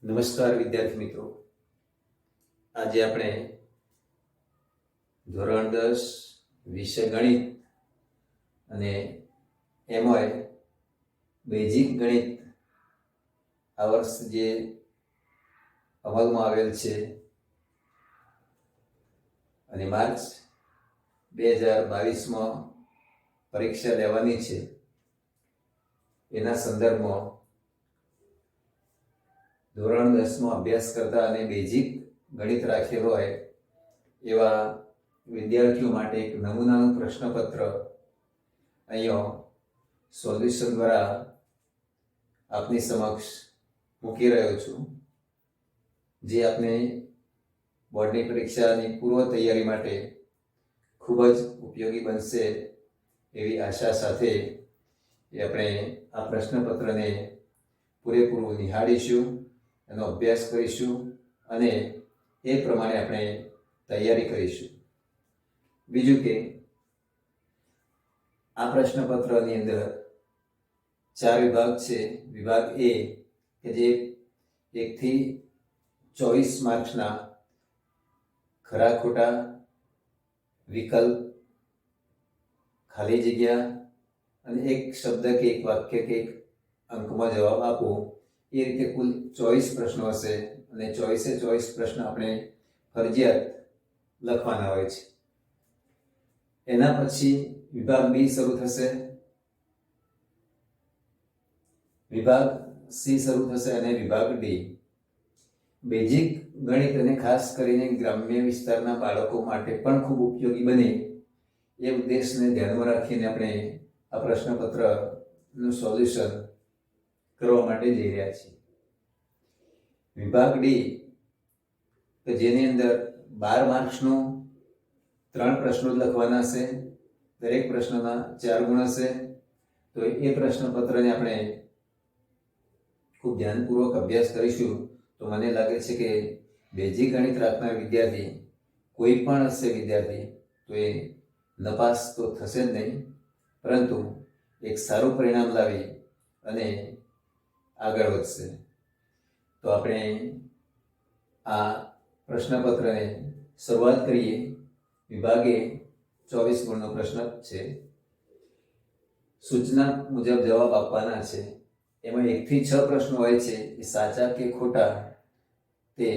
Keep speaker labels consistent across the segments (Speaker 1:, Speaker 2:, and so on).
Speaker 1: નમસ્કાર વિદ્યાર્થી મિત્રો, આજે આપણે ધોરણ 10 વિષય ગણિત અને એમાંય બેઝિક ગણિત આ વર્ષ જે અમલમાં આવેલ છે અને માર્ચ 2022માં પરીક્ષા લેવાની છે એના સંદર્ભમાં ધોરણ 10માં અભ્યાસ કરતા અને બેઝિક ગણિત રાખેલો હોય એવા વિદ્યાર્થીઓ માટે એક નમૂનાનું પ્રશ્નપત્ર અહીંયા સોલ્યુશન દ્વારા આપની સમક્ષ મૂકી રહ્યો છું, જે આપને બોર્ડની પરીક્ષાની પૂર્વ તૈયારી માટે ખૂબ જ ઉપયોગી બનશે એવી આશા સાથે આપણે આ પ્રશ્નપત્રને પૂરેપૂરું નિહાળીશું, એનો અભ્યાસ કરીશું અને એ પ્રમાણે આપણે તૈયારી કરીશું. બીજું કે આ પ્રશ્નપત્રની અંદર 4 વિભાગ છે. વિભાગ એ કે જે 1 થી 24 માર્ક્સના ખરા ખોટા, વિકલ્પ, ખાલી જગ્યા અને એક શબ્દ કે એક વાક્ય કે એક અંકમાં જવાબ આપો, એ રીતે કુલ 24 પ્રશ્નો હશે અને 24 પ્રશ્ન આપણે ફરજિયાત લખવાના હોય છે. એના પછી વિભાગ બી શરૂ થશે, વિભાગ સી શરૂ થશે અને વિભાગ ડી. બેઝિક ગણિત અને ખાસ કરીને ગ્રામ્ય વિસ્તારના બાળકો માટે પણ ખૂબ ઉપયોગી બને એ ઉદ્દેશને ધ્યાનમાં રાખીને આપણે આ પ્રશ્નપત્રનું સોલ્યુશન કરવા માટે જઈ રહ્યા છીએ. વિભાગ ડી કે જેની અંદર 12 માર્ક્સનું 3 પ્રશ્નો લખવાના છે, દરેક પ્રશ્નના 4 ગુણ હશે. તો એ પ્રશ્નપત્રને આપણે ખૂબ ધ્યાનપૂર્વક અભ્યાસ કરીશું તો મને લાગે છે કે બેઝિક ગણિત રાખનાર વિદ્યાર્થી કોઈ પણ હશે વિદ્યાર્થી તો એ નપાસ તો થશે જ નહીં, પરંતુ એક સારું પરિણામ લાવી અને આગળ વધશે. તો આપણે આ પ્રશ્નપત્રને શરૂઆત કરીએ. વિભાગે 24 ગુણનો પ્રશ્ન છે. સૂચના મુજબ જવાબ આપવાના છે. એમાં 1 થી 6 પ્રશ્નો હોય છે, એ સાચા કે ખોટા તે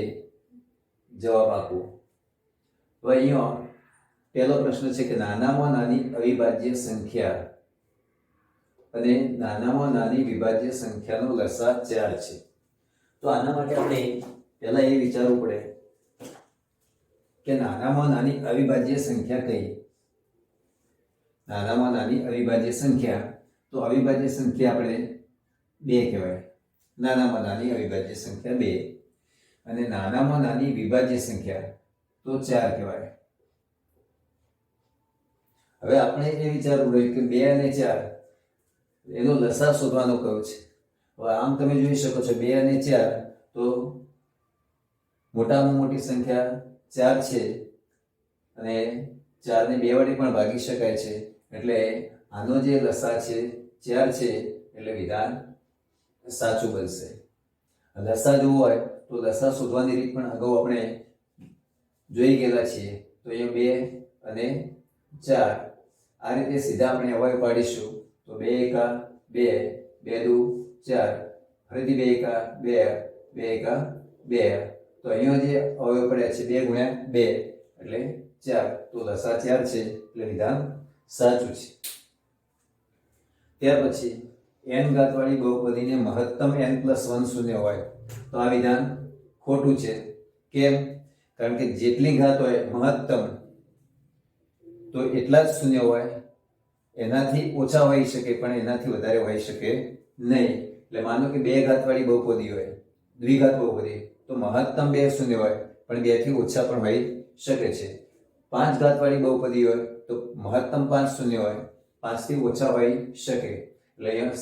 Speaker 1: જવાબ આપો. તો અહીંયા પહેલો પ્રશ્ન છે કે નાનામાં નાની અવિભાજ્ય સંખ્યા અને નાનામાં નાની વિભાજ્ય સંખ્યાનો લસા 4 છે. તો આના માટે આપણે પહેલા એ વિચારવું પડે કે નાનામાં નાની અવિભાજ્ય સંખ્યા કઈ. નાનામાં નાની અવિભાજ્ય સંખ્યા, તો અવિભાજ્ય સંખ્યા આપણે 2 કહેવાય. નાનામાં નાની અવિભાજ્ય સંખ્યા 2 અને નાનામાં નાની વિભાજ્ય સંખ્યા તો 4 કહેવાય. હવે આપણે એ વિચારવું પડે કે 2 અને 4 એનો લસા શોધવાનો કયો છે. હવે આમ તમે જોઈ શકો છો 2 અને 4 તો મોટામાં મોટી સંખ્યા 4 છે અને 4 ને 2 વડે પણ ભાગી શકાય છે, એટલે આનો જે લસા છે 4 છે, એટલે વિધાન સાચું બનશે. લસા જોવું હોય તો લસા શોધવાની રીત પણ અગાઉ આપણે જોઈ ગયેલા છીએ. તો એ 2 અને 4 આ રીતે સીધા આપણે અવયવ પાડીશું. તો 2 એકા 2, 2 દુ 4, ફરીથી 2 એકા 2, 2 એકા 2. તો અહીંયા જે અવયવ પડ્યા છે 2 ગુણ્યા 2 એટલે 4. તો લસા 4 છે, એટલે વિધાન સાચું છે. ત્યાર પછી n ઘાતવાળી બહુપદીને મહત્તમ n+1 શૂન્ય હોય તો આ વિધાન ખોટું છે. કેમ? કારણ કે જેટલી ઘાત હોય મહત્તમ તો એટલા જ શૂન્ય હોય, એનાથી ઓછા હોઈ શકે પણ એનાથી વધારે હોઈ શકે નહીં. એટલે માનો કે 2 ઘાતવાળી બહુપદી હોય, દ્વિઘાત બહુપદી, તો મહત્તમ 2 શૂન્ય હોય પણ 2 થી ઓછા પણ હોઈ શકે છે. 5 ઘાતવાળી બહુપદી હોય તો મહત્તમ 5 શૂન્ય હોય, 5 થી ઓછા હોઈ શકે. એટલે અહીંયા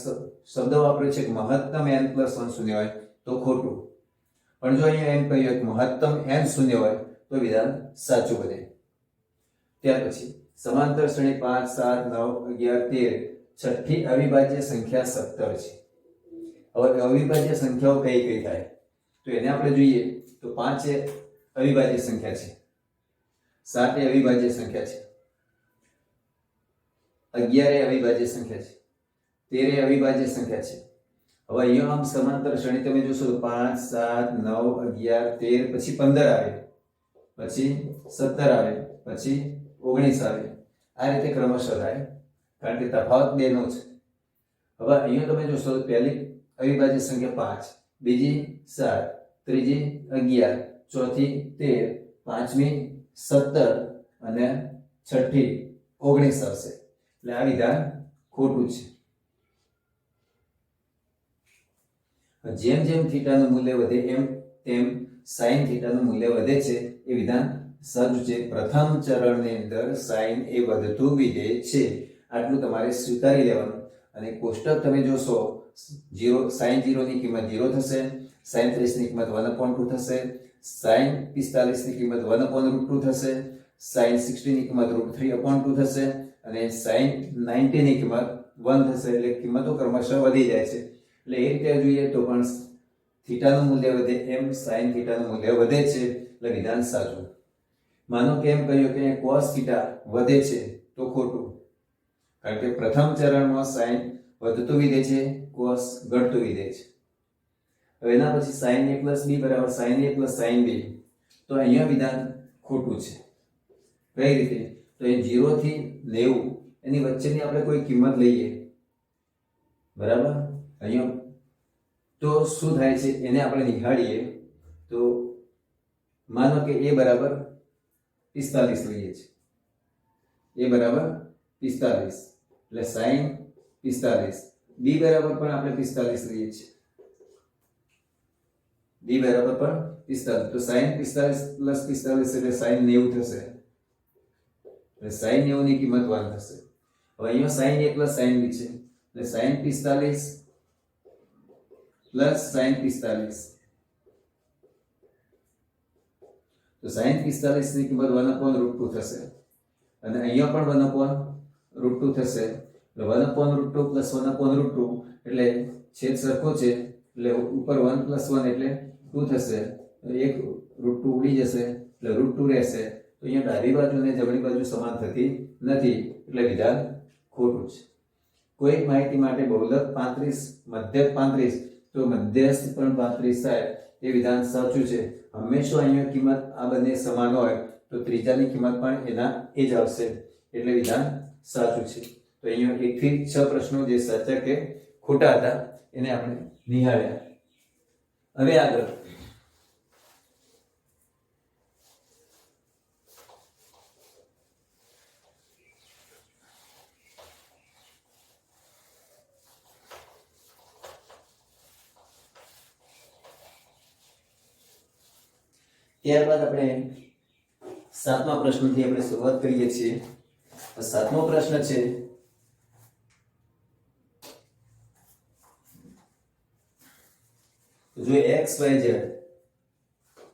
Speaker 1: શબ્દ વાપર્યો છે કે મહત્તમ n+1 શૂન્ય હોય તો ખોટું, પણ જો અહીંયા એમ કહ્યું કે મહત્તમ n શૂન્ય હોય તો વિધાન સાચું બને. ત્યાર પછી સમાંતર શ્રેણી 5, 7, 9, 11, 13 છઠ્ઠી અવિભાજ્ય સંખ્યા 17 છે. હવે અવિભાજ્ય સંખ્યાઓ કઈ કઈ થાય તો એને આપણે જોઈએ તો 5 એ અવિભાજ્ય સંખ્યા છે, 7 એ અવિભાજ્ય સંખ્યા છે, 11 એ અવિભાજ્ય સંખ્યા છે, 13 એ અવિભાજ્ય સંખ્યા છે. હવે અહીંયા આમ સમાંતર શ્રેણી તમે જોશો તો 5 7 9 11 13 પછી 15 આવે, પછી 17 આવે, પછી 19 આવે. આ રીતે ક્રમશઃ થાય કારણ કે તફાવત બે નો છે. હવે અહીંયા તમે જોશો તો પહેલી અવિભાજ્ય સંખ્યા 5, બીજી 7, ત્રીજી 11, ચોથી 13, પાંચમી 17 અને છઠ્ઠી 19 આવશે. એટલે આ વિધાન ખોટું છે. જેમ જેમ થીટાનું મૂલ્ય વધે એમ તેમ સાઇન થીટાનું મૂલ્ય વધે છે એ વિધાન સાચું છે. પ્રથમ ચરણની અંદર સાઇન એ વધતું વિધેય છે, આટલું તમારે સ્વીકારી લેવાનું. અને કોષ્ટક તમે જોશો, 0 sin 0 ની કિંમત 0 થશે, sin 30 ની કિંમત 1/2 થશે, sin 45 ની કિંમત 1/√2 થશે, sin 60 ની કિંમત √3/2 થશે અને sin 90 ની કિંમત 1 થશે. એટલે કિંમતો ક્રમશઃ વધી જાય છે. એટલે એ રીતે જોઈએ તો પણ થીટાનું મૂલ્ય વધે એમ sin થીટાનું મૂલ્ય વધે છે, એટલે વિધાન સાચું. માનો કે એમ કહ્યું કે cos થીટા વધે છે તો ખોટું, કારણ કે પ્રથમ ચરણમાં sin વધતું વિધેય છે, cos ઘટતું વિધેય છે. હવે એના પછી sin a plus b બરાબર sin a plus sin b, તો અહીંયા વિધાન ખોટું છે. કઈ રીતે? તો એ 0 થી 90 એની વચ્ચેની આપણે કોઈ કિંમત લઈએ, બરાબર? અહીંયા તો શું થાય છે એને આપણે નિહાળીએ તો માનો કે a બરાબર 45 લઈએ છે, a બરાબર 45 એટલે sin 45, b બરાબર પણ આપણે 45 લઈએ છીએ, b બરાબર પણ 45, તો sin 45 plus 45 એટલે sin 90 થશે, એટલે sin 90 ની કિંમત 1 થશે. હવે અહીંયા sin a plus sin b છે, એટલે sin 45 plus sin 45, તો sin 45 ની કિંમત 1/√2 થશે અને અહીંયા પણ 1/√2 થશે. એટલે 1/√2 plus 1/√2 એટલે છેદ સરખો છે, એટલે ઉપર 1 plus 1 એટલે 2 થશે. એક √2 ઉડી જશે એટલે √2 રહેશે. તો અહીંયા ડાબી બાજુ અને જમણી બાજુ સમાન થતી નથી, એટલે વિધાન ખોટું છે. કોઈ માહિતી માટે બહુલક 35, મધ્યક 35, તો મધ્યસ્થ પણ 35 થાય એ વિધાન સાચું છે. હંમેશા અહીંયા કિંમત આ બંને સમાન હોય તો ત્રીજાની કિંમત પણ એના એ જ આવશે, એટલે વિધાન સાચું છે. તો અહીંયા 1 થી 6 પ્રશ્નો જે સાચા કે ખોટા હતા એને આપણે નિહાળ્યા. હવે આગળ ત્યારબાદ આપણે 7મા પ્રશ્નથી આપણે શરૂઆત કરીએ છીએ. 7મો પ્રશ્ન છે, જો x y z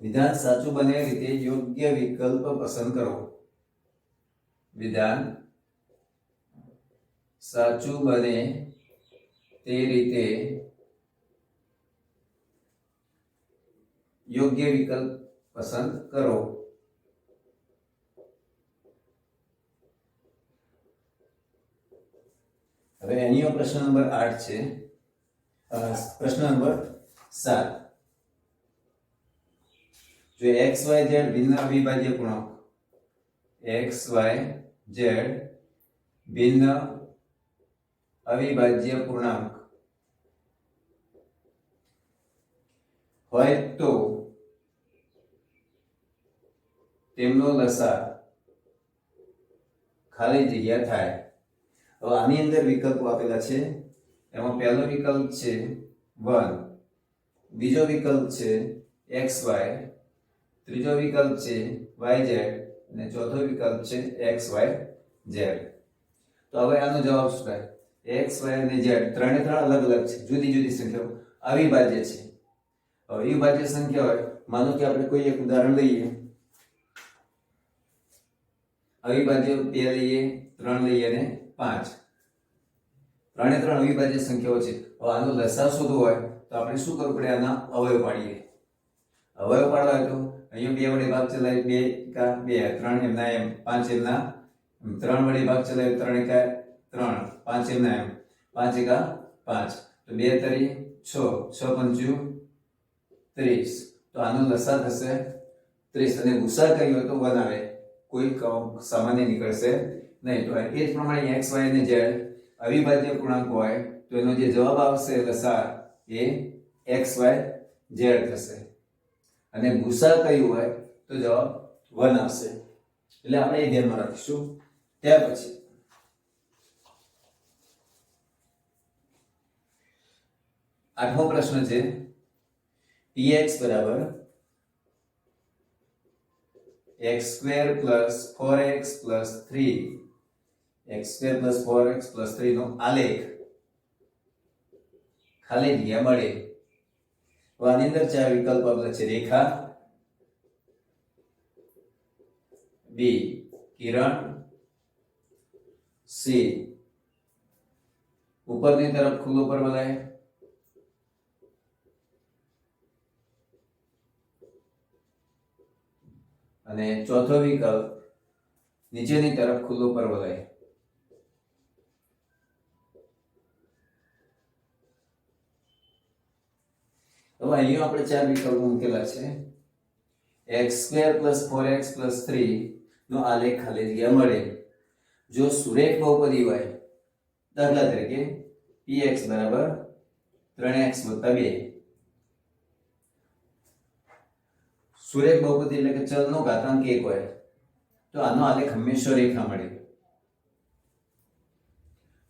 Speaker 1: વિધાન સાચું બને એ રીતે યોગ્ય વિકલ્પ પસંદ કરો. વિધાન સાચું બને તે રીતે યોગ્ય વિકલ્પ પસંદ કરો. હવે અહીંયા પ્રશ્ન નંબર 8 છે. પ્રશ્ન નંબર 7, જો x y z ભિન્ન અવિભાજ્ય પૂર્ણાંક, x y z ભિન્ન અવિભાજ્ય પૂર્ણાંક હોય તો તેમનો લસાઅ ખાલી જગ્યા થાય. હવે આની અંદર વિકલ્પો આપેલા છે. એમાં પહેલો વિકલ્પ છે 1, બીજો વિકલ્પ છે xy, ત્રીજો વિકલ્પ છે yz અને ચોથો વિકલ્પ છે xyz. તો હવે આનો જવાબ શું થાય? x y અને z ત્રણે ત્રણ અલગ અલગ છે, જુદી જુદી સંખ્યાઓ, અવિભાજ્ય છે. અવિભાજ્ય સંખ્યા હોય, માનો કે આપણે કોઈ એક ઉદાહરણ લઈએ, અવિભાજ્ય 2 લઈએ, 3 લઈએ અને 5, ત્રણે ત્રણ અવિભાજ્ય સંખ્યાઓ છે. હવે આનો લસાઅ શોધવો હોય તો આપણે શું કરવું પડે? આના અવયવ પાડીએ. અવયવ પાડવા હોય તો અહીંયા 2 વડે ભાગ ચલાવી 2 કા 2 3 એમના એમ 5 એમના 3 વડે ભાગ ચલાવી 3 એકા 3 5 એમના એમ 5 એકા 5 તો 2 તરી 6 6 પંચું 30 તો આનો લસા થશે 30 અને ગુસા કર્યો તો 1 આવે કોઈ સામાન્ય નીકળશે નહીં તો એ જ પ્રમાણે x y અને z અવિભાજ્ય પૂર્ણાંક હોય તો એનો જે જવાબ આવશે લસા એ x y z થશે અને ગુસા કયું હોય તો જવાબ 1 આવશે એટલે આપણે એ ધ્યાનમાં રાખીશું ત્યાર પછી આઠમો પ્રશ્ન છે px બરાબર x² + 4x + 3 x² + 4x + 3 નો આલેખ ખાલી જગ્યા મળે તો આની અંદર 4 વિકલ્પ આપેલા છે રેખા b કિરણ c ઉપરની તરફ ખુલ્લો પરવલય અને ચોથો વિકલ્પ નીચેની તરફ ખુલ્લો પરવલય હવે અહીંયા આપણે 4 વિકલ્પો મૂકેલા છે x² + 4x + 3 નો આલેખ ખાલી જગ્યા મળે જો સુરેખ બહુપદી હોય દાખલા તરીકે px બરાબર 3x + 2 સુરેખ બહુપદી એટલે કે ચલનો ઘાતાંક 1 હોય તો આનો આલેખ હંમેશા રેખા મળે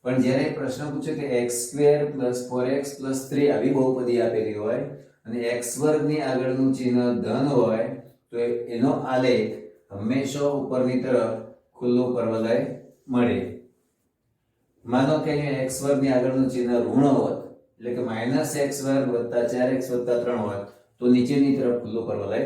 Speaker 1: પણ જ્યારે પ્રશ્ન પૂછે કે x² + 4x + 3 આવી બહુપદી આપેલી હોય અને x² ની આગળનું ચિહ્ન ધન હોય તો એનો આલેખ હંમેશા ઉપરની તરફ ખુલ્લો પરવલય મળે માનો કે x² ની આગળનું ચિહ્ન ઋણ હોત એટલે કે -x² + 4x + 3 હોત તો નીચેની તરફ ખુલ્લો પરવલય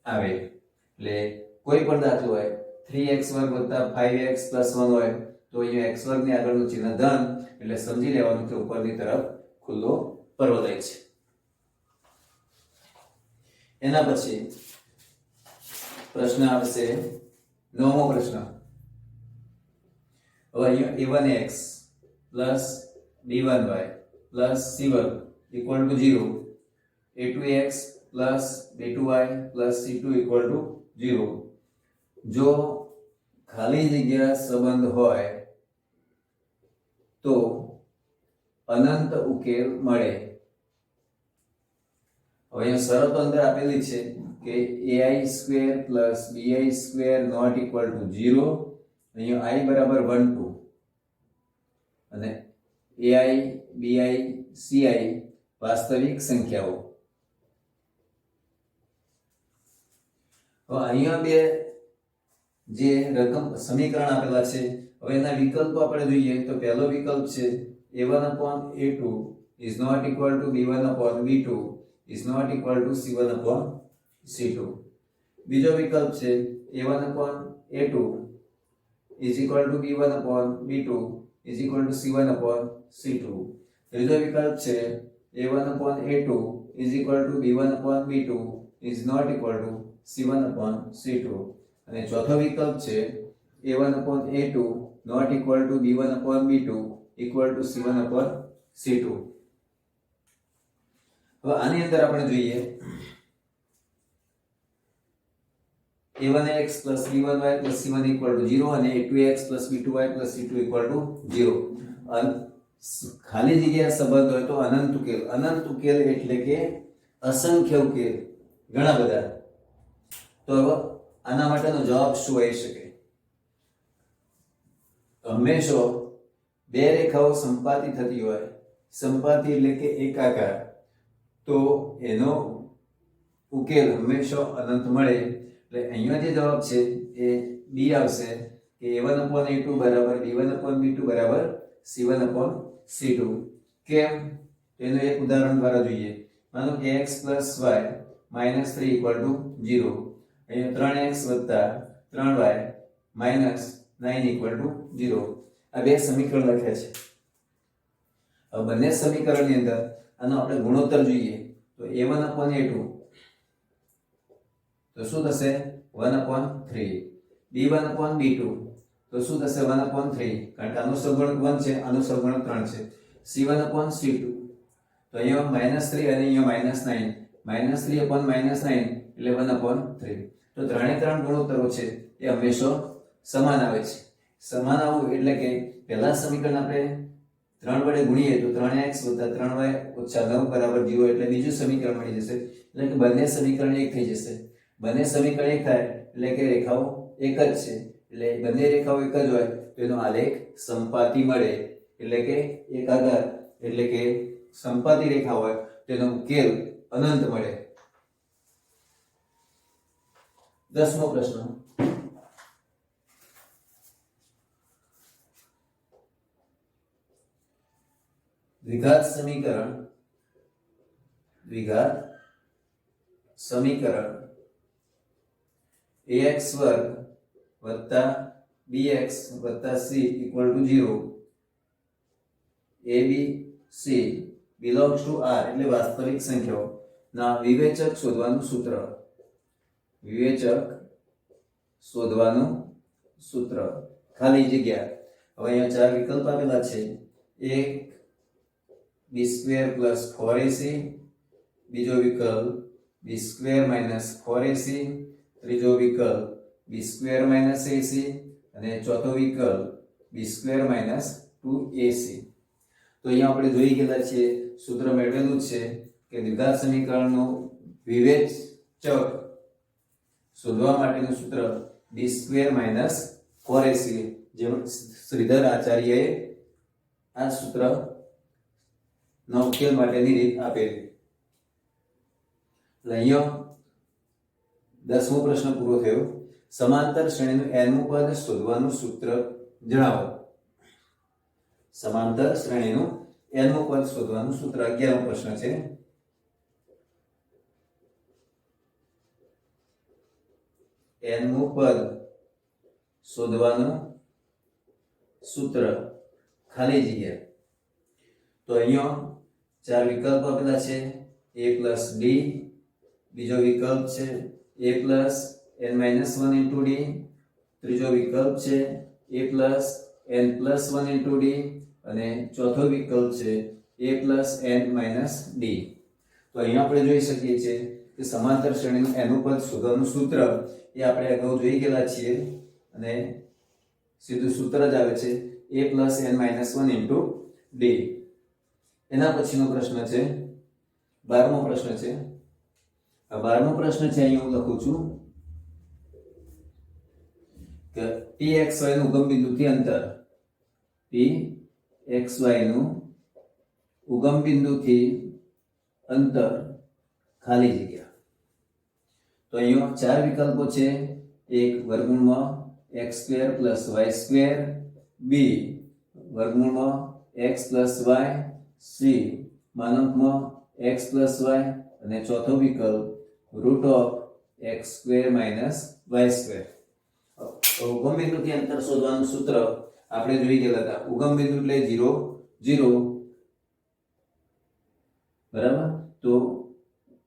Speaker 1: આવે એટલે કોઈ પણ દાખલો હોય 3x² + 5x + 1 હોય તો અહીંયા x² ની આગળનું ચિહ્ન ધન એટલે સમજી લેવાનું કે ઉપરની તરફ ખુલ્લો પરવલય છે એના પછી પ્રશ્ન આવશે નવમો પ્રશ્ન હવે અહીંયા a1x + b1y + c1 = 0 a2x + b2y + c2 = 0 જો ખાલી જગ્યા સંબંધ હોય તો અનંત ઉકેલ મળે હવે અહીંયા શરતો અંદર આપેલી છે કે ai² + bi² ≠ 0 અહીંયા i બરાબર 1 2 અને ai bi ci વાસ્તવિક સંખ્યાઓ હવે અહીંયા બે જે રકમ સમીકરણ આપેલા છે હવે એના વિકલ્પો આપણે જોઈએ તો પહેલો વિકલ્પ છે a1/a2 is not equal to b1/b2 is not equal to c1/c2 બીજો વિકલ્પ છે a1/a2 is equal to b1/b2 is equal to c1/c2 ત્રીજો વિકલ્પ છે a1/a2 is equal to b1/b2 is not equal to c1/c2 અને ચોથો વિકલ્પ છે a1/a2 not equal to b1/b2 equal to c1/c2 હવે આની અંદર આપણે જોઈએ a1x + b1y + c1 = 0 અને a2x + b2y + c2 = 0 ખાલી જગ્યા સંબંધ હોય તો અનંત ઉકેલ એટલે કે અસંખ્ય ઉકેલ ઘણા બધા તો હવે આના માટેનો જવાબ શું હોઈ શકે હંમેશા બે રેખાઓ સંપાતી થતી હોય સંપાતી એટલે કે એકાકાર તો એનો ઉકેલ હંમેશા અનંત મળે એટલે અહીંયા જે જવાબ છે એ બી આવશે કે a1/a2 = b1/b2 = c1/c2 કેમ તેનું એક ઉદાહરણ દ્વારા જોઈએ માનો કે x + y - 3 = 0 અહીંયા 3x + 3y - 9 = 0 આ બે સમીકરણ લખ્યા છે હવે બંને સમીકરણની અંદર આનો આપણે ગુણોત્તર જોઈએ તો a1/a2 તો શું થશે 1/3. b1 upon b2 તો શું થશે 1/3, કારણ કે આનો સહગુણક 1 છે, આનો સહગુણક 3 છે. c1 upon c2 તો અહીંયા -3 અને અહીંયા -9, -3 upon -9 એટલે 1/3. તો ત્રણે ત્રણ ગુણોત્તરો છે એ હંમેશા સમાન આવે છે. સમાન આવવું એટલે કે પહેલા સમીકરણ આપણે 3 વડે ગુણીએ તો 3x + 3y - 9 = 0 એટલે બીજું સમીકરણ મળી જશે. એટલે કે બંને સમીકરણ એક થઈ જશે. બંને સમીકરણ એક થાય એટલે કે રેખાઓ એક જ છે, એટલે બંને રેખાઓ એક જ હોય તો એનો આલેખ સમપાતી મળે. એટલે કે એકાકાર એટલે કે સમપાતી રેખા હોય તેનો ઉકેલ અનંત મળે. 10મો પ્રશ્ન. દ્વિઘાત સમીકરણ ax² + bx + c = 0 abc belongs to R એટલે વાસ્તવિક સંખ્યાઓ ના વિવેચક શોધવાનું સૂત્ર ખાલી જગ્યા. હવે અહીંયા ચાર વિકલ્પ આપેલા છે. એક b² + 4ac, બીજો વિકલ્પ b² - 4ac, ત્રીજો વિકલ્પ b² - ac અને ચોથો વિકલ્પ b² - 2ac. તો અહીંયા આપણે જોઈ ગયા છીએ, સૂત્ર મેળવેલું છે કે દ્વિઘાત સમીકરણનું વિવેચક શોધવા માટેનું સૂત્ર b² - 4ac. જે શ્રીધર આચાર્યએ આ સૂત્ર નો ઉકેલ માટેની રીત આપેલી. એટલે અહીંયા 10મો પ્રશ્ન પૂરો થયો. સમાંતર શ્રેણીનું nમું પદ શોધવાનું સૂત્ર જણાવો. સમાંતર શ્રેણીનું nમું પદ શોધવાનું સૂત્ર 11મો પ્રશ્ન છે. nમું પદ શોધવાનું સૂત્ર ખાલી જગ્યા. તો અહીંયા ચાર વિકલ્પ આપેલા છે. a + d, બીજો વિકલ્પ છે a + n - 1 * d, ત્રીજો વિકલ્પ છે a + n + 1 * d અને ચોથો વિકલ્પ છે a + n - d. તો અહીંયા આપણે જોઈ શકીએ છીએ કે સમાંતર શ્રેણીનું nમું પદ શોધવાનું સૂત્ર એ આપણે અગાઉ જોઈ ગયેલા છીએ અને સીધું સૂત્ર જ આવે છે a + n - 1 * d. એના પછીનો પ્રશ્ન છે 12મો પ્રશ્ન છે. આ 12મો પ્રશ્ન છે, અહીં હું લખું છું કે pxy નું ઉગમ બિંદુથી અંતર, pxy નું ઉગમ બિંદુથી અંતર ખાલી જગ્યા. તો અહીંયા ચાર વિકલ્પો છે. એક વર્ગમૂળમાં x² + y², b વર્ગમૂળમાં x + y, c માનકમાં x + y અને ચોથો વિકલ્પ √x² - y². ઉગમ બિંદુથી અંતર શોધવાનું સૂત્ર આપણે જોઈ ગયેલા હતા. ઉગમ બિંદુ એટલે 0 0, બરાબર. તો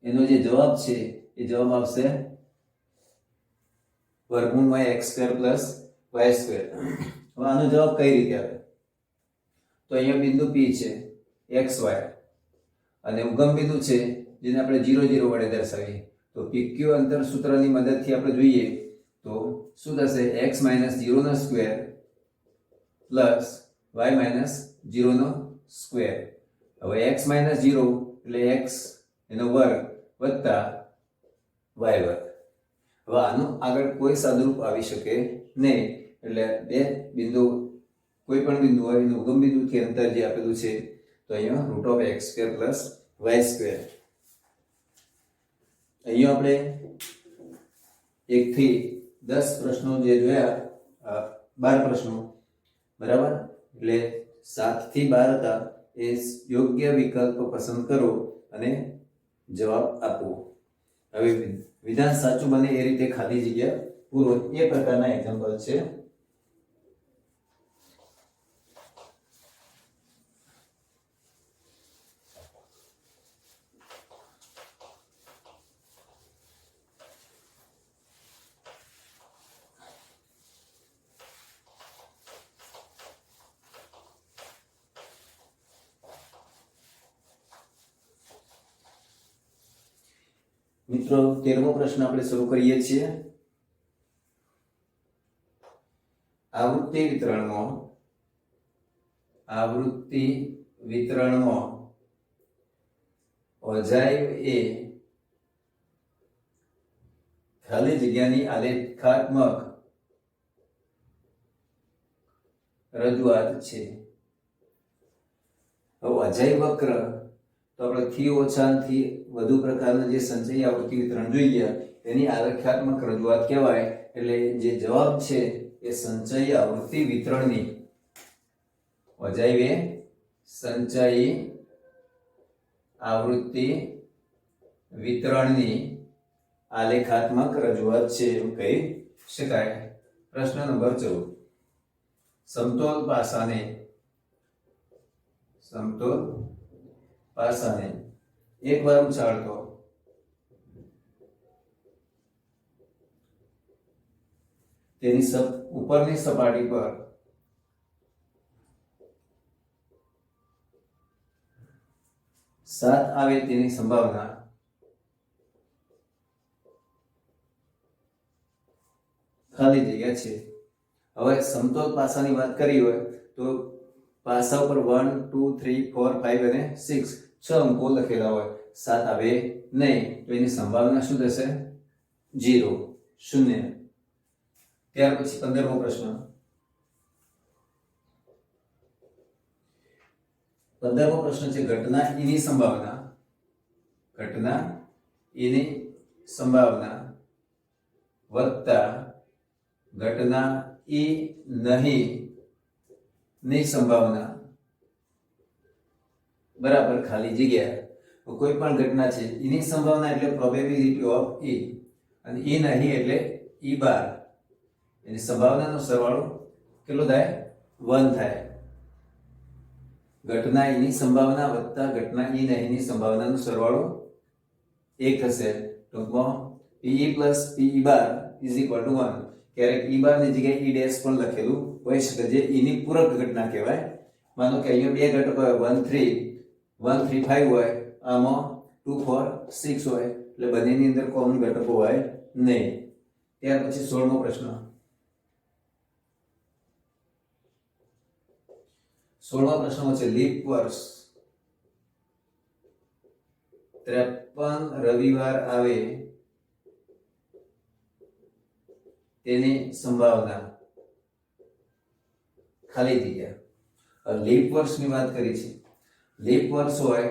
Speaker 1: એનો જે જવાબ છે એ જવાબ આવશે વર્ગમૂળમાં x² + y². હવે આનો જવાબ કઈ રીતે આવે? તો અહીંયા બિંદુ p છે xy અને ઉગમ બિંદુ છે જેને આપણે 0 0 વડે દર્શાવીએ. તો pq અંતર સૂત્રની મદદથી આપણે જોઈએ તો શું થશે? x - 0² + y - 0². હવે x - 0 એટલે x એનો વર્ગ વત્તા y વર્ગ. હવે આનું આગળ કોઈ સાદુરૂપ આવી શકે નહીં. એટલે બે બિંદુ, કોઈ પણ બિંદુ હોય એનું ઉગમ બિંદુથી અંતર જે આપેલું છે તો અહીંયા √x² + y². અહીંયા આપણે 1 થી 10 પ્રશ્નો જે જોયા, 12 પ્રશ્નો, બરાબર. એટલે 7 થી 12 હતા. એ યોગ્ય વિકલ્પ પસંદ કરો અને જવાબ આપો. હવે વિધાન સાચું બને એ રીતે ખાલી જગ્યા પૂરો, એ પ્રકારના એક્ઝામ્પલ છે. મિત્રો 13મો પ્રશ્ન આપણે શરૂ કરીએ છીએ. આવૃત્તિ વિતરણમાં અજાયબ એ ખાલી જગ્યાની આલેખાત્મક રજૂઆત છે. હવે અજાયબ વક્ર તો આપણે થી ઓછા થી વધુ પ્રકારના જે સંચયી આવૃત્તિ વિતરણ જોઈએ એની આલેખાત્મક રજૂઆત કહેવાય. એટલે જે જવાબ છે એ સંચયી આવૃત્તિ વિતરણની અજાયબ એ સંચયી આવૃત્તિ વિતરણની આલેખાત્મક રજૂઆત છે એમ કહી શકાય. પ્રશ્ન નંબર 14. સમતોલ પાસાને એકવાર ઉછાળતો તેની ઉપરની સપાટી પર સાત આવે તેની સંભાવના ખાલી જગ્યા છે. હવે સમતોલ પાસાની વાત કરી હોય તો પાસા ઉપર 1 2 3 4 5 અને 6 6 અંકો લખેલા હોય, 7 આવે નહીં તો એની સંભાવના શું થશે? 0 0. ત્યાર પછી 15મો પ્રશ્ન. 15મો પ્રશ્ન છે ઘટના ઈની સંભાવના વત્તા ઘટના ઈ નહીં ની સંભાવના બરાબર ખાલી જગ્યા. કોઈ પણ ઘટના છે એની સંભાવના એટલે પ્રોબેબિલિટી ઓફ ઈ અને ઈ નહીં એટલે ઈ બાર. એની સંભાવનાનો સરવાળો કેટલો થાય? 1 થાય. ઘટના ઈની સંભાવના વત્તા ઘટના ઈ નહીંની સંભાવનાનો સરવાળો 1 થશે. ટૂંકમાં PE plus PE bar is equal to 1. ક્યારેક ઈ બાર ની જગ્યાએ ઈ ડેશ પણ લખેલું હોય શકે જે ઈની પૂરક ઘટના કહેવાય. માનો કે અહીંયા બે ઘટકો હોય 1 3 5 હોય, આમાં 2 4 6 હોય એટલે બંનેની અંદર કોમન ઘટકો હોય નહીં. ત્યાર પછી 16મો પ્રશ્ન. 16મા પ્રશ્નમાં છે લીપ વર્ષ 53 રવિવાર આવે તેની સંભાવના ખાલી જગ્યા. લીપ વર્ષની વાત કરી છે. લીપ વર્ષ હોય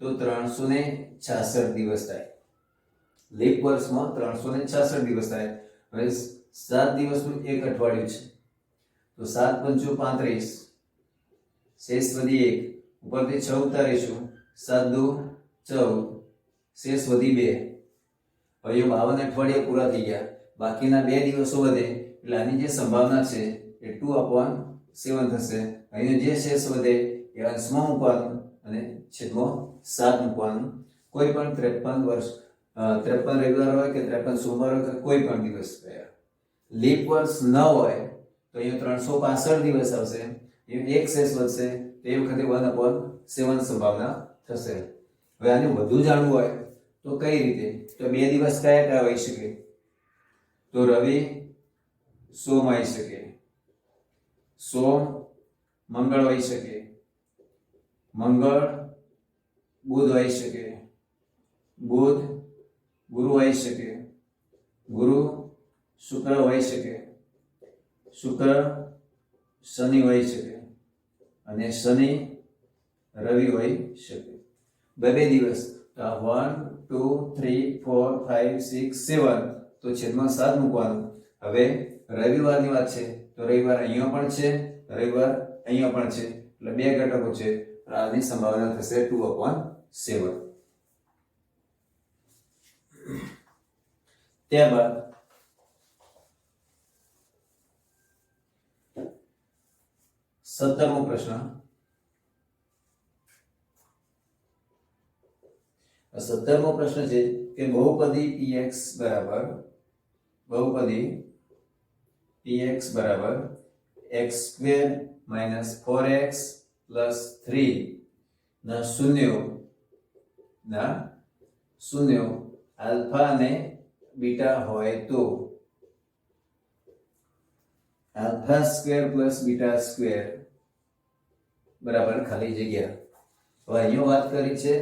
Speaker 1: તો 366 દિવસ થાય. લીપ વર્ષમાં 366 દિવસ થાય. હવે 7 દિવસનું એક અઠવાડિયું છે તો 7 પંચું 35, શેષ વધી 1, ઉપરથી 6 ઉતારીશું, 7 દુ 14, શેષ વધી 2. હવે 52 અઠવાડિયા પૂરા થઈ ગયા. બાકીના 2 દિવસો વધે એટલે આની જે સંભાવના છે એ 2/7 થશે. અહીં જે શેષ વધે એ અંશમાં મૂકવાનું અને છેદમાં 7 મૂકવાનું. કોઈ પણ 53 રવિવાર હોય કે 53 સોમવાર હોય કે કોઈ પણ દિવસ થયા. લીપ વર્ષ ન હોય તો અહીંયા 365 દિવસ આવશે. એક શેષ વધશે તો એ વખતે 1/7 સંભાવના થશે. હવે આને વધુ જાણવું હોય તો કઈ રીતે? તો 2 દિવસ કયા હોઈ શકે? તો રવિ સોમ આવી શકે, સોમ મંગળ હોઈ શકે, મંગળ બુધ હોઈ શકે, બુધ ગુરુ હોઈ શકે, ગુરુ શુક્ર હોઈ શકે, શુક્ર શનિ હોઈ શકે અને શનિ રવિ હોઈ શકે. 2 દિવસ 1 2 3 4 5 6 7 તો છેદમાં 7 મૂકવાનું. હવે રવિવારની વાત છે તો રવિવાર અહીંયા પણ છે, રવિવાર અહીંયા પણ છે એટલે 2 ઘટકો છે. આની સંભાવના થશે 2/7. ત્યારબાદ 17મો પ્રશ્ન. 17મો પ્રશ્ન છે કે બહુપદી px બરાબર x² - 4x + 3 ના શૂન્યો આલ્ફા અને બીટા હોય તો alpha square plus beta square બરાબર ખાલી જગ્યા. હવે અહીંયા વાત કરી છે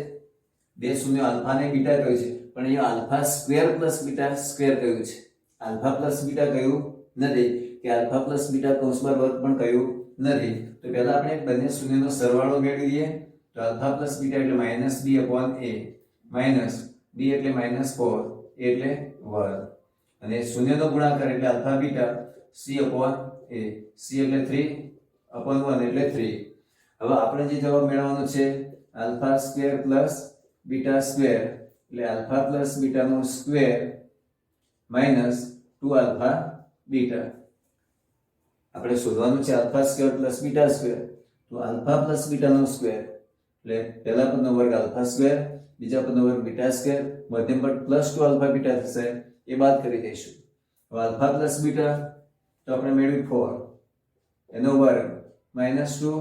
Speaker 1: બે શૂન્ય આલ્ફા અને બીટા કહ્યું છે, પણ અહીંયા alpha square plus beta square કહ્યું છે. આલ્ફા પ્લસ બીટા કહ્યું નથી કે આલ્ફા પ્લસ બીટા કૌંસમાં વર્ગ પણ કહ્યું નથી. તો પહેલા આપણે બંને શૂન્યનો સરવાળો મેળવી લઈએ. તો આલ્ફા પ્લસ બીટા એટલે માઇનસ બી અપોન એ, માઇનસ બી એટલે માઇનસ 4, એટલે વર્ગ, અને શૂન્યનો ગુણાકાર એટલે આલ્ફા બીટા સી અપોન એ, સી એટલે 3 અપોન 1 એટલે 3. હવે આપણે જે જવાબ મેળવવાનો છે alpha square plus beta square એટલે આલ્ફા પ્લસ બીટાનો સ્ક્વેર માઇનસ 2 આલ્ફા બીટા. આપણે શોધવાનું છે alpha square plus beta square. તો આલ્ફા પ્લસ બીટાનો સ્ક્વેર એટલે પહેલા પદનો વર્ગ આલ્ફા સ્ક્વેર, બીજા પદનો વર્ગ બીટા સ્ક્વેર, મધ્યમ પદ પ્લસ 2 આલ્ફા બીટા થશે, એ બાદ કરી દઈશું. હવે આલ્ફા પ્લસ બીટા તો આપણે મેળવ્યું 4 એનો વર્ગ માઇનસ 2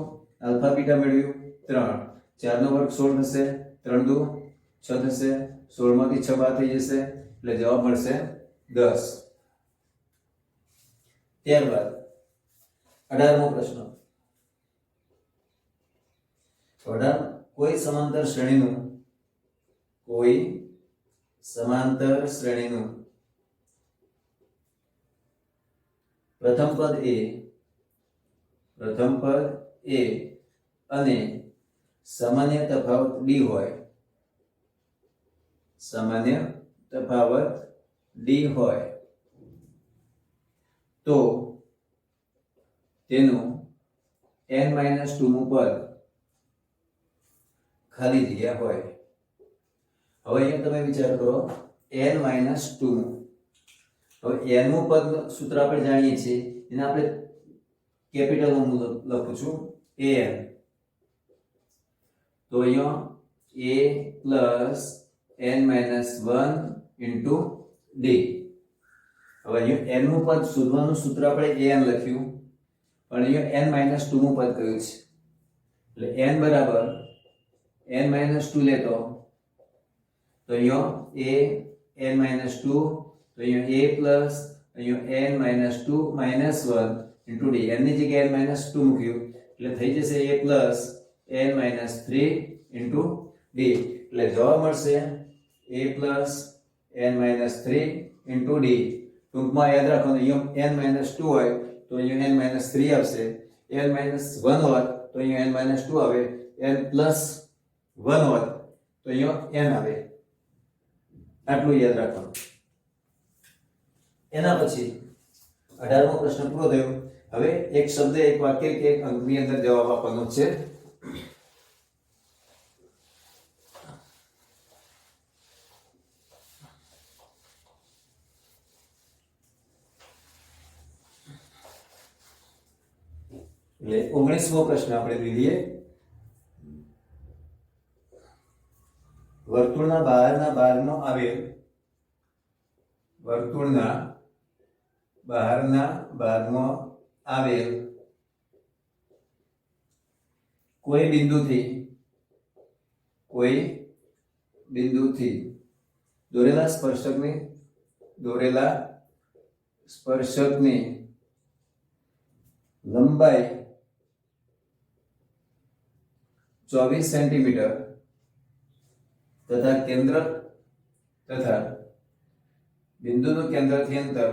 Speaker 1: આલ્ફા બીટા મેળવ્યું 3, 4 નો વર્ગ 16 થશે, 3 દુ 6 થશે, 16 માંથી 6 બાદ થઈ જશે એટલે જવાબ મળશે 10. ત્યારબાદ 18મો પ્રશ્ન. કોઈ સમાંતર શ્રેણીનું પ્રથમ પદ a અને સામાન્ય તફાવત d હોય, તો તેનું n-2 મું પદ ખાલી જગ્યા હોય. હવે અહીંયા તમે વિચાર કરો n-2 મું. હવે n મું પદ સૂત્ર આપણે જાણીએ છીએ, એને આપણે કેપિટલ માં લખું છું an. તો અહીંયા a + n-1 into d. હવે અહીંયા n નું પદ શોધવાનું સૂત્ર આપણે an લખ્યું, પણ અહીંયા n-2 મું પદ કયું છે એટલે n બરાબર n-2 લેતો તો અહીંયા a n-2, તો અહીંયા a + અહીંયા n-2 - 1 into d. n ની જગ્યાએ n-2 મૂક્યું એટલે થઈ જશે a + n-3 into d. એટલે જવાબ મળશે a + n-3 into d. ટૂંકમાં યાદ રાખવાનું અહીંયા n-2 હોય તો અહીંયા n-3 આવશે, n-1 હોત તો અહીંયા n-2 આવે, n+1 હોત તો અહીંયા n આવે. આટલું યાદ રાખવાનું. એના પછી 18મો પ્રશ્ન પૂરો થયો. હવે એક શબ્દ, એક વાક્ય કે એક અંકની અંદર જવાબ આપવાનો છે. એટલે 19મો પ્રશ્ન આપણે લઈએ. વર્તુળના બહારના ભાગમાં આવેલ કોઈ બિંદુથી દોરેલા સ્પર્શકની લંબાઈ 24 સેન્ટીમીટર તથા બિંદુનું કેન્દ્રથી અંતર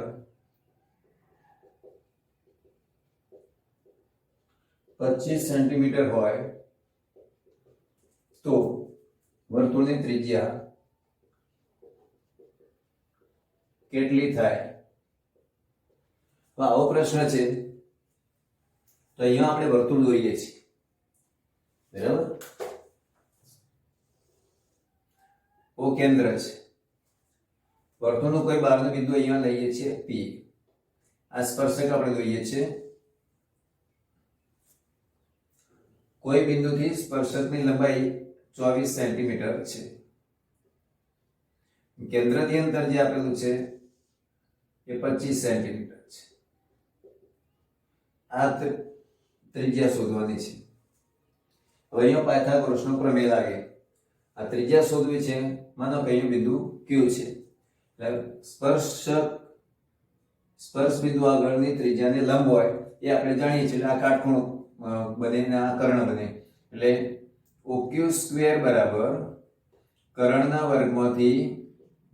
Speaker 1: 25 સેન્ટીમીટર હોય તો વર્તુળની ત્રિજ્યા કેટલી થાય? આવો પ્રશ્ન છે. તો અહીંયા આપણે વર્તુળ દોરીએ છીએ, બરાબર? ઓ કેન્દ્ર છે. વર્તુળનું કોઈ બહારનું બિંદુ અહીંયા લઈએ છીએ P. આ સ્પર્શક આપણે દોરીએ છીએ. કોઈ બિંદુથી સ્પર્શકની લંબાઈ 24 સેન્ટીમીટર છે. કેન્દ્રથી અંતર જે આપેલું છે એ 25 સેન્ટીમીટર છે. આ ત્રિજ્યા શોધવાની છે. હવે અહીંયા પાયથાગોરસનો પ્રમેય લાગે. આ ત્રિજ્યા શોધવી છે, માનો કે અહીં બિંદુ Q છે, એટલે સ્પર્શ બિંદુ આગળની ત્રિજ્યાને લંબ હોય એ આપણે જાણીએ છીએ, એટલે આ કાટખૂણો બને ને આ કર્ણ બને, એટલે OQ સ્ક્વેર બરાબર કર્ણના વર્ગમાંથી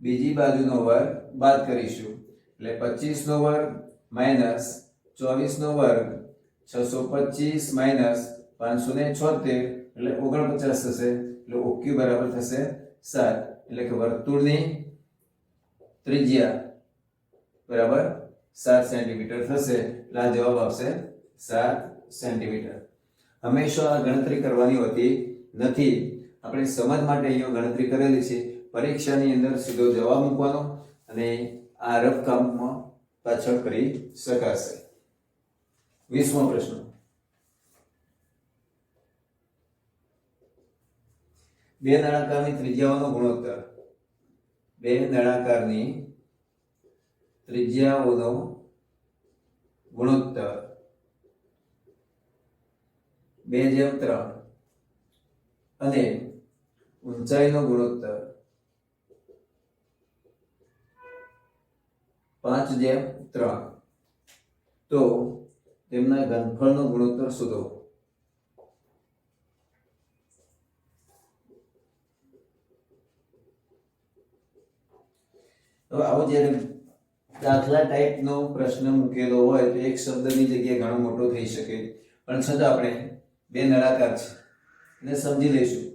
Speaker 1: બીજી બાજુનો વર્ગ બાદ કરીશું, એટલે 25 નો વર્ગ માઈનસ 24 નો વર્ગ 625 માઈનસ 576 એટલે 49 થશે, એટલે OQ બરાબર થશે 7, એટલે કે વર્તુળની ત્રિજ્યા બરાબર 7 સેન્ટીમીટર થશે, એટલે આ જવાબ આવશે 7 સેન્ટીમીટર. હંમેશા આ ગણતરી કરવાની હોતી નથી, આપણે સમજ માટે અહીંયા ગણતરી કરેલી છે, પરીક્ષાની અંદર સીધો જવાબ મૂકવાનો અને આ રફકામમાં પાછળ કરી શકાશે. 20મો પ્રશ્ન. બે નળાકારની ત્રિજ્યાઓનો ગુણોત્તર. બે નળાકારની ત્રિજ્યાઓનો ગુણોત્તર 2:3 અને ઊંચાઈનો ગુણોત્તર 5:3, તો તેમના ઘનફળનો ગુણોત્તર શોધો. હવે આવો જ્યારે દાખલા ટાઈપનો પ્રશ્ન મૂકેલો હોય તો એક શબ્દની જગ્યાએ ઘણો મોટો થઈ શકે, પણ છતાં આપણે બે નળાકાર છે એને સમજી લઈશું.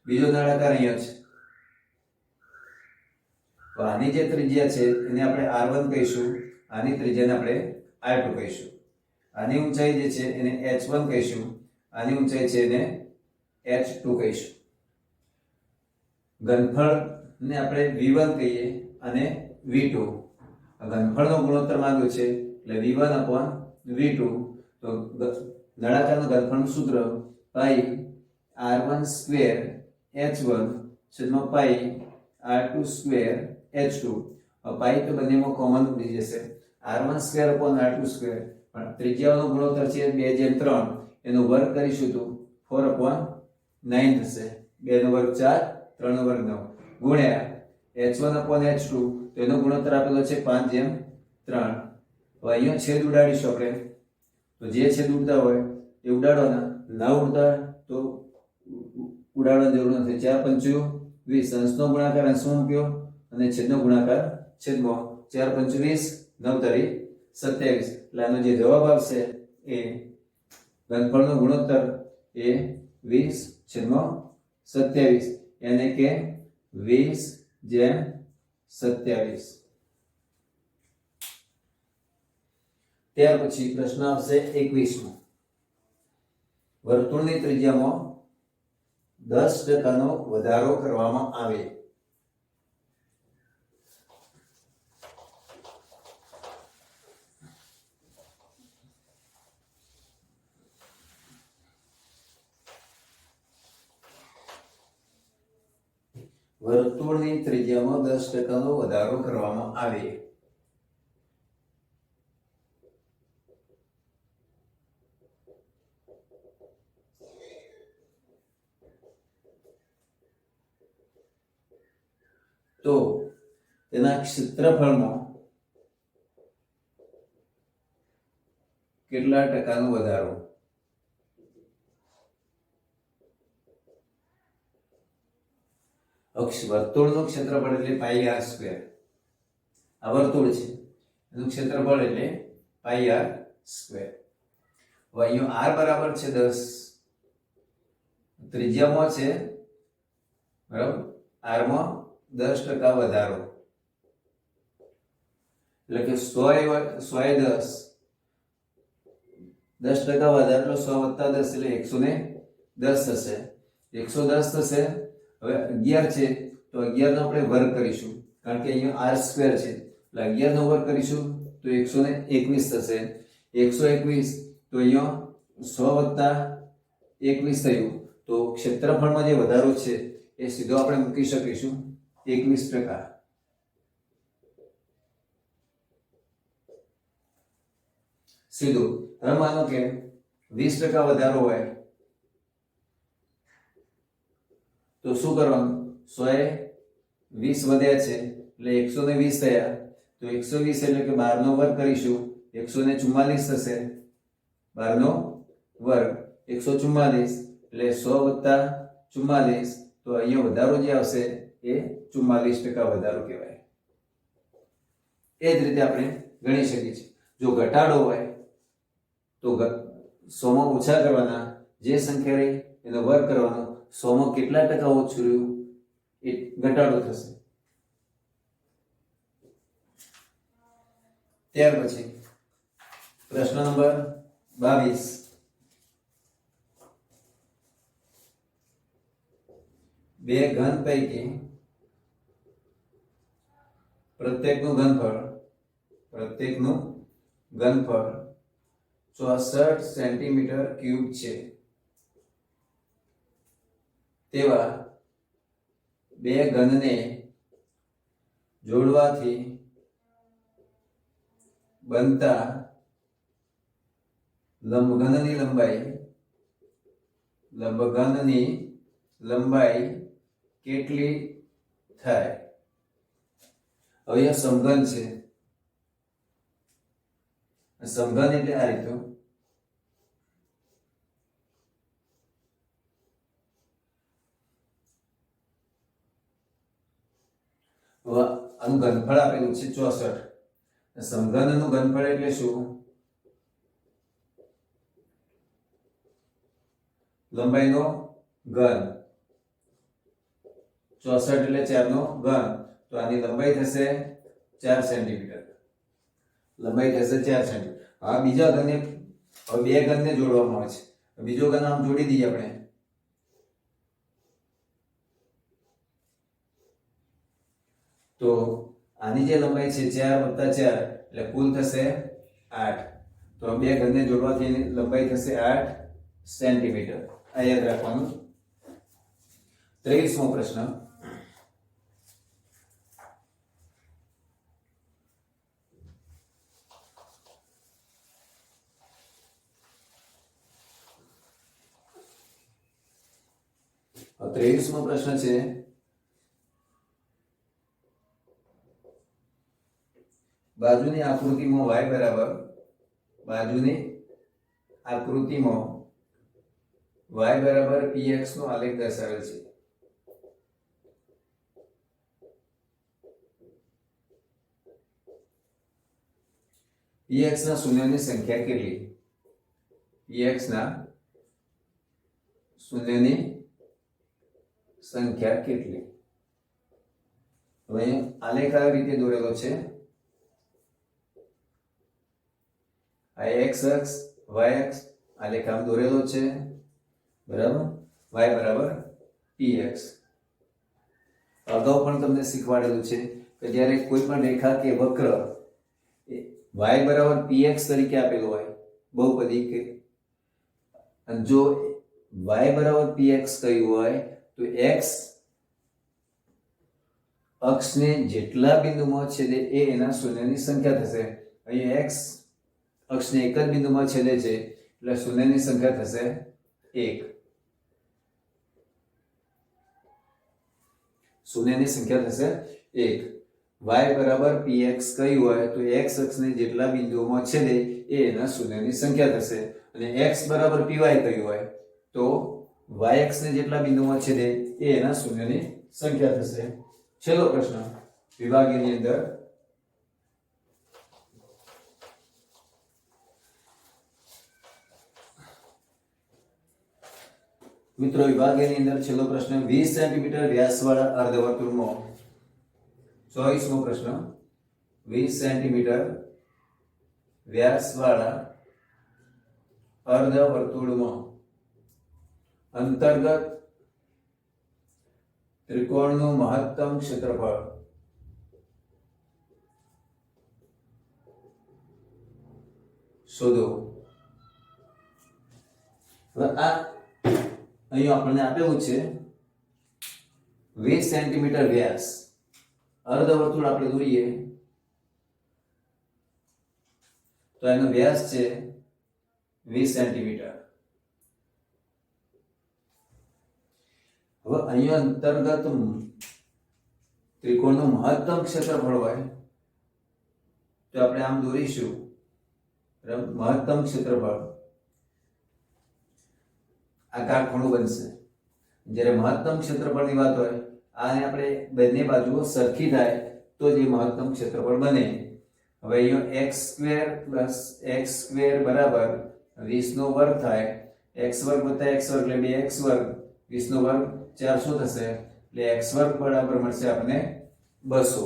Speaker 1: બીજો નળાકાર અહીંયા છે, તો આની જે ત્રિજ્યા છે એને આપણે r1 કહીશું, આની ત્રિજ્યાને આપણે r2 કહીશું. આની ઊંચાઈ જે છે એને h1 કહીશું, આની ઊંચાઈ છે એને h2 કહીશું. ઘનફળને આપણે v1 કહીએ અને v2. ઘનફળનો ગુણોત્તર માંગ્યો છે એટલે v1/v2, તો નળાકારનું ઘનફળનું સૂત્ર પાઈ r1 સ્ક્વેર h1 છેદમાં પાઈ r2 સ્ક્વેર h2. પાઈ તો બંનેમાં કોમન ઉડી જશે, r1 square upon r2 square, પણ ત્રિજ્યાઓનો ગુણોત્તર છે 2:3, એનો વર્ગ કરીશું તો 4/9 થશે. 2 નો વર્ગ 4, 3 નો વર્ગ 9 ગુણ્યા h1 અપોન h2, તો એનો ગુણોત્તર આપેલો છે 5:3. હવે અહીંયા છેદ ઉડાડીશું આપણે, તો જે છેદ ઉડતા હોય એ ઉડાડવાના, ના ઉડતા તો ઉડાડવાની જરૂર નથી. 4×5 = 20, અંશનો ગુણાકાર અંશમાં મૂક્યો અને છેદનો ગુણાકાર છેદમાં. 4×5 = 9 × 27, એટલે આનો જે જવાબ આવશે એ ઘનફળનો ગુણોત્તર એ 20/27, એને કે 20/27. ત્યાર પછી પ્રશ્ન આવશે 21મો. વર્તુળની ત્રિજ્યામાં 10% વધારો કરવામાં આવે. વર્તુળની ત્રિજ્યામાં 10% વધારો કરવામાં આવે. તો તેના ક્ષેત્રફળમાં કેટલા ટકાનો વધારો? વર્તુળનું ક્ષેત્રફળ એટલે પાઈ r સ્ક્વેર. આ વર્તુળ છે, એનું ક્ષેત્રફળ એટલે પાઈ r સ્ક્વેર. હવે અહીંયા r બરાબર છે 10, ત્રિજ્યામાં છે બરાબર, r માં 10% વધારો, એટલે કે 100 10% વધારો એટલે 100 + 10 એટલે 110 થશે. 110 થશે. હવે 11 છે તો 11 નો આપણે વર્ગ કરીશું, કારણ કે અહીંયા r સ્ક્વેર છે, એટલે 11 નો વર્ગ કરીશું તો 121 થશે. 121 તો અહીંયા 100 + 21 થયું, તો ક્ષેત્રફળમાં જે વધારો છે એ સીધો આપણે મૂકી શકીશું 21%. સીધું. હવે માનો કે 20% વધારો હોય તો શું કરવાનું? 120 વધ્યા છે એટલે 120 થયા, તો 120 એટલે કે 12 નો વર્ગ કરીશું, 144 થશે, 12 નો વર્ગ 144 એટલે 100 + 44, તો અહીંયા વધારો જે આવશે એ 44% વધારો કહેવાય. એ જ રીતે આપણે ગણી શકીએ છીએ. જો ઘટાડો હોય તો 100 માં ઓછા કરવાના, જે સંખ્યા રહી એનો વર્ગ કરવાનો, 100 માં કેટલા ટકા ઓછું રહ્યું એ ઘટાડો થશે. ત્યાર પછી પ્રશ્ન નંબર 22, બે ઘન પૈકી પ્રત્યેકનું ઘનફળ 64 સેન્ટીમીટર ક્યુબ છે. તેવા બે ઘનને જોડવાથી બનતા લંબઘનની લંબાઈ કેટલી થાય? હવે આ સમઘન છે. સમઘન એટલે આ રીતનું. આનું ઘનફળ આપેલું છે 64. સમઘનનું ઘનફળ એટલે શું? લંબાઈનો ઘન. 64 એટલે 4 નો ઘન, તો આની લંબાઈ થશે 4 સેન્ટીમીટર. લંબાઈ થશે 4 સેન્ટીમીટર. આ બીજા ઘનને, હવે બે ઘનને જોડવામાં આવે છે. બીજો ઘન આમ જોડી દઈએ આપણે. તો આની જે લંબાઈ છે 4 + 4 એટલે કુલ થશે 8. તો બે ઘનને જોડવાથી એની લંબાઈ થશે 8 સેન્ટીમીટર. આ યાદ રાખવાનું. 23મો પ્રશ્ન, છે બાજુની આકૃતિમાં y બરાબર px નો આલેખ દર્શાવેલ છે. px ના શૂન્યની સંખ્યા કેટલી? px ના શૂન્યની સંખ્યા કેટલી? હવે આલેખ આ રીતે દોરેલો છે. આ x અક્ષ, y અક્ષ, આલેખ આમ દોરેલો છે, બરાબર? y બરાબર px. અગાઉ પણ તમને શીખવાડેલું છે કે જ્યારે કોઈ પણ રેખા કે વક્ર y બરાબર px તરીકે આપેલું હોય બહુપદી કે, અને જો y બરાબર px કહ્યું હોય તો x અક્ષને જેટલા બિંદુમાં છેદે એ એના શૂન્યની સંખ્યા થશે. અહીં x અક્ષને એક જ બિંદુમાં છેદે છે એટલે શૂન્યની સંખ્યા થશે 1. શૂન્યની સંખ્યા થશે 1. y બરાબર px કહ્યું હોય તો x અક્ષને જેટલા બિંદુઓમાં છેદે એ એના શૂન્યની સંખ્યા થશે. અને x બરાબર py કહ્યું હોય તો y અક્ષને જેટલા બિંદુઓમાં છેદે એ એના શૂન્યની સંખ્યા થશે. છેલ્લો પ્રશ્ન વિભાગીયની અંદર, મિત્રો વિભાગીયની અંદર છેલ્લો પ્રશ્ન, 20 સેન્ટીમીટર વ્યાસવાળા અર્ધવર્તુળમાં 24મો પ્રશ્ન, 20 સેન્ટીમીટર વ્યાસવાળા અર્ધવર્તુળમાં અંતર્ગત ત્રિકોણનું મહત્તમ ક્ષેત્રફળ શોધો. હવે આ અહીં આપણને આપેલું છે 20 સેન્ટીમીટર વ્યાસ અર્ધવર્તુળ આપણે દોરીએ તો એનો વ્યાસ છે 20 સેન્ટીમીટર. હવે અહીંયા અંતર્ગત ત્રિકોણનું મહત્તમ ક્ષેત્રફળ હોય તો આપણે આમ દોરીશું, બરાબર? મહત્તમ ક્ષેત્રફળ આ કાટખૂણું બનશે. જ્યારે મહત્તમ ક્ષેત્રફળની વાત હોય, આને આપણે બંને બાજુઓ સરખી થાય તો જ એ મહત્તમ ક્ષેત્રફળ બને. હવે અહીંયા x square plus x square બરાબર 20 નો વર્ગ થાય. x વર્ગ વત્તા x વર્ગ એટલે 2x વર્ગ, 20 નો વર્ગ 400 થશે, એટલે x વર્ગ બરાબર મળશે આપણને 200.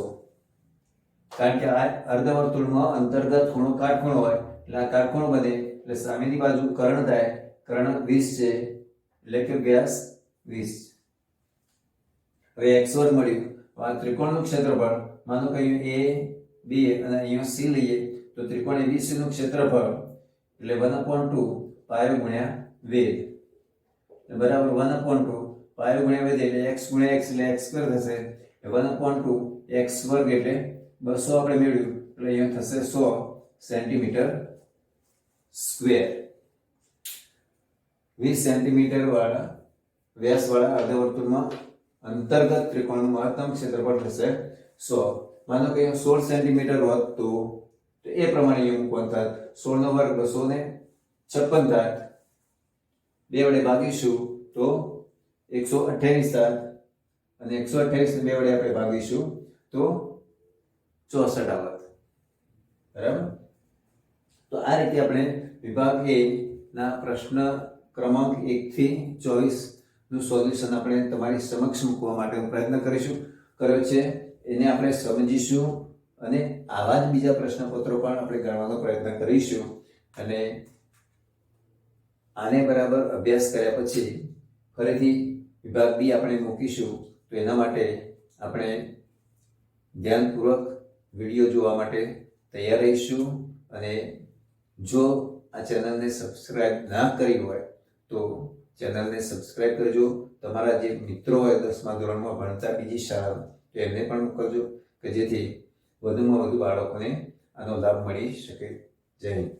Speaker 1: કારણ કે આ અર્ધવર્તુળમાં અંતર્ગત ખૂણો કાટખૂણો હોય એટલે આ કાટખૂણો બને, એટલે સામેની બાજુ કર્ણ થાય. કર્ણ 20 છે એટલે કે વ્યાસ 20. હવે x વર્ગ મળ્યું. આ ત્રિકોણનું ક્ષેત્રફળ, માનો કે અહીંયા a b અને અહીંયા c લઈએ તો ત્રિકોણ ABC નું ક્ષેત્રફળ એટલે 1/2 પાયો ગુણ્યા વેધ બરાબર 1/2 પાયો ગુણ્યા વેધ એટલે x ગુણ્યા x એટલે x સ્ક્વેર થશે. 1/2 x વર્ગ એટલે 200 આપણે મેળવ્યું એટલે અહીંયા થશે 100 સેન્ટીમીટર સ્ક્વેર. 20 સેન્ટીમીટર વાળા વ્યાસ વાળા અર્ધવર્તુળમાં અંતર્ગત ત્રિકોણનું મહત્તમ ક્ષેત્રફળ થશે 100. માનો કે 16 સેન્ટીમીટર હોત તો એ પ્રમાણે એવું મૂકવાનું થાય. 16 નો વર્ગ 256 થાય. 2 વડે ભાગીશું તો 128 થાય અને 128 ને 2 વડે આપણે ભાગીશું તો 64 આવત. બરાબર? તો આ રીતે આપણે વિભાગ A ના પ્રશ્ન ક્રમાંક 1 થી 24 નું સોલ્યુશન આપણે તમારી સમક્ષ મૂકવા માટે પ્રયત્ન કર્યો છે. એને આપણે સમજીશું અને આવા જ બીજા પ્રશ્નપત્રો પણ આપણે ગણવાનો પ્રયત્ન કરીશું. અને આને બરાબર અભ્યાસ કર્યા પછી ફરીથી વિભાગ બી આપણે મૂકીશું. તો એના માટે આપણે ધ્યાનપૂર્વક વિડીયો જોવા માટે તૈયાર રહીશું. અને જો આ ચેનલને સબસ્ક્રાઇબ ના કરી હોય તો ચેનલને સબસ્ક્રાઇબ કરજો. તમારા જે મિત્રો હોય 10મા ધોરણમાં ભણતા બીજી શાળામાં તો એમને પણ મોકલજો કે જેથી વધુમાં વધુ બાળકોને આનો લાભ મળી શકે. જય હિન્દ.